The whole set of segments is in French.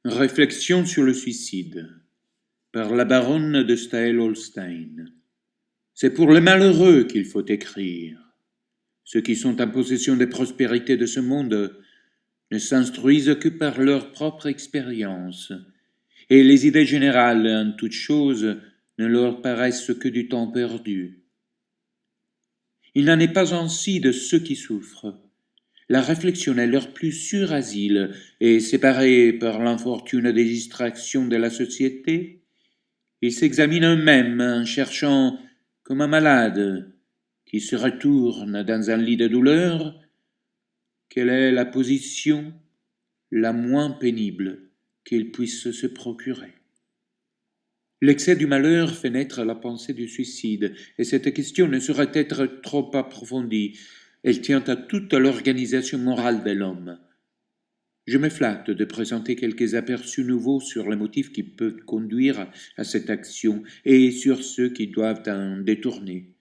Réflexion sur le suicide par la baronne de Staël-Holstein. C'est pour les malheureux qu'il faut écrire. Ceux qui sont en possession des prospérités de ce monde ne s'instruisent que par leur propre expérience, et les idées générales en toutes choses ne leur paraissent que du temps perdu. Il n'en est pas ainsi de ceux qui souffrent. La réflexion est leur plus sûr asile, et séparés par l'infortune des distractions de la société, ils s'examinent eux-mêmes en cherchant, comme un malade qui se retourne dans un lit de douleur, quelle est la position la moins pénible qu'ils puissent se procurer. L'excès du malheur fait naître la pensée du suicide, et cette question ne saurait être trop approfondie. Elle tient à toute l'organisation morale de l'homme. Je me flatte de présenter quelques aperçus nouveaux sur les motifs qui peuvent conduire à cette action et sur ceux qui doivent en détourner.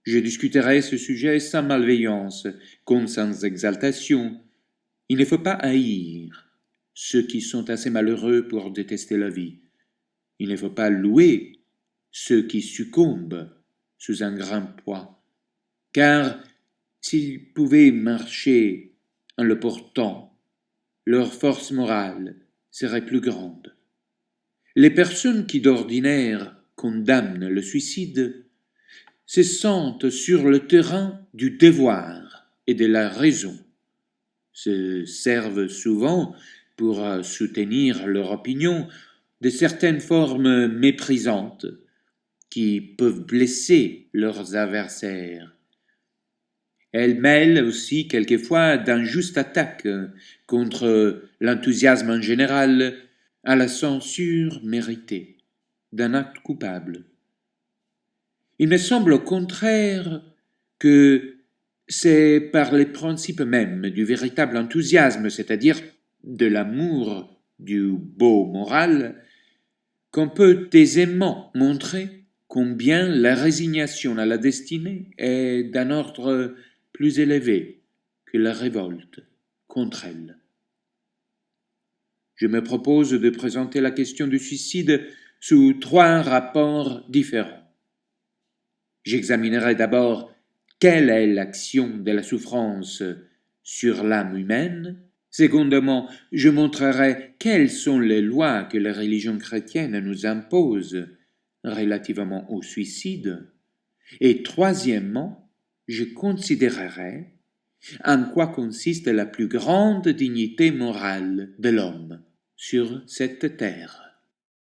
Je discuterai ce sujet sans malveillance, comme sans exaltation. Il ne faut pas haïr ceux qui sont assez malheureux pour détester la vie. Il ne faut pas louer ceux qui succombent sous un grand poids, car s'ils pouvaient marcher en le portant, leur force morale serait plus grande. Les personnes qui d'ordinaire condamnent le suicide se sentent sur le terrain du devoir et de la raison, se servent souvent pour soutenir leur opinion de certaines formes méprisantes qui peuvent blesser leurs adversaires. Elles mêlent aussi quelquefois d'injustes attaques contre l'enthousiasme en général à la censure méritée d'un acte coupable. Il me semble au contraire que c'est par les principes mêmes du véritable enthousiasme, c'est-à-dire de l'amour du beau moral, qu'on peut aisément montrer combien la résignation à la destinée est d'un ordre plus élevé que la révolte contre elle. Je me propose de présenter la question du suicide sous 3 rapports différents. J'examinerai d'abord quelle est l'action de la souffrance sur l'âme humaine. Secondement, je montrerai quelles sont les lois que la religion chrétienne nous impose relativement au suicide. Et troisièmement, je considérerai en quoi consiste la plus grande dignité morale de l'homme sur cette terre.